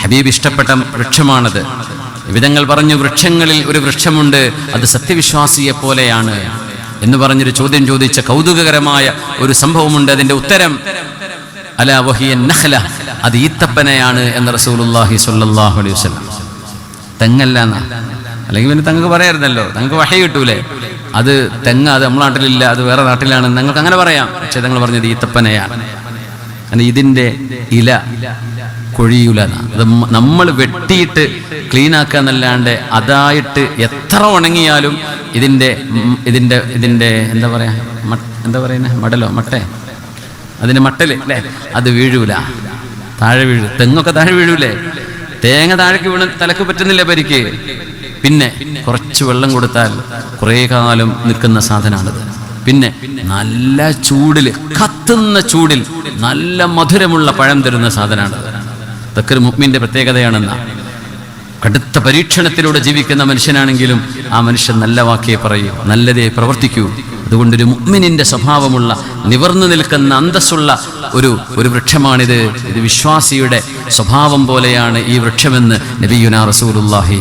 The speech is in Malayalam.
ഹബീബ് ഇഷ്ടപ്പെട്ട വൃക്ഷമാണത്. വിധങ്ങൾ പറഞ്ഞു, വൃക്ഷങ്ങളിൽ ഒരു വൃക്ഷമുണ്ട്, അത് സത്യവിശ്വാസിയെ പോലെയാണ് എന്ന് പറഞ്ഞൊരു ചോദ്യം ചോദിച്ച കൗതുകകരമായ ഒരു സംഭവമുണ്ട്. അതിന്റെ ഉത്തരം അലാ വഹിയ നഖ്ല, അത് ഈത്തപ്പനയാണ് എന്ന് റസൂലുള്ളാഹി സ്വല്ലല്ലാഹു അലൈഹി വസല്ലം. തെങ്ങല്ല എന്നാ, അല്ലെങ്കിൽ പിന്നെ തങ്ങൾക്ക് പറയായിരുന്നല്ലോ, തങ്ങൾക്ക് വഹി കിട്ടൂലേ, അത് തെങ്ങ്, അത് നമ്മുടെ നാട്ടിലില്ല, അത് വേറെ നാട്ടിലാണ്, നിങ്ങൾക്ക് അങ്ങനെ പറയാം. പക്ഷെ തങ്ങൾ പറഞ്ഞത് ഈത്തപ്പനയാണ്. ഇതിന്റെ ഇല കൊഴിയൂല, അത് നമ്മൾ വെട്ടിയിട്ട് ക്ലീൻ ആക്കുക എന്നല്ലാണ്ട് അതായിട്ട് എത്ര ഉണങ്ങിയാലും ഇതിന്റെ എന്താ പറയാ, എന്താ പറയുന്നത്, മടലോ മട്ടേ, അതിന്റെ മട്ടല് അല്ലേ, അത് വീഴൂല, താഴെ വീഴൂ. തെങ്ങൊക്കെ താഴെ വീഴൂലേ, തേങ്ങ താഴേക്ക് വീണ് തലക്ക് പറ്റുന്നില്ല പരിക്ക്. പിന്നെ കുറച്ച് വെള്ളം കൊടുത്താൽ കുറേ കാലം നിൽക്കുന്ന സാധനമാണിത്. പിന്നെ നല്ല ചൂടിൽ, കത്തുന്ന ചൂടിൽ നല്ല മധുരമുള്ള പഴം തരുന്ന സാധനമാണിത്. ഇതൊക്കെ ഒരു മുഅ്മിന്റെ പ്രത്യേകതയാണെന്ന. കടുത്ത പരീക്ഷണത്തിലൂടെ ജീവിക്കുന്ന മനുഷ്യനാണെങ്കിലും ആ മനുഷ്യൻ നല്ല വാക്കേ പറയൂ, നല്ലതേ പ്രവർത്തിക്കൂ. അതുകൊണ്ടൊരു മുഅ്മിനിന്റെ സ്വഭാവമുള്ള, നിവർന്നു നിൽക്കുന്ന, അന്തസ്സുള്ള ഒരു വൃക്ഷമാണിത്. ഇത് വിശ്വാസിയുടെ സ്വഭാവം പോലെയാണ് ഈ വൃക്ഷമെന്ന് നബിയുനാ റസൂലുള്ളാഹി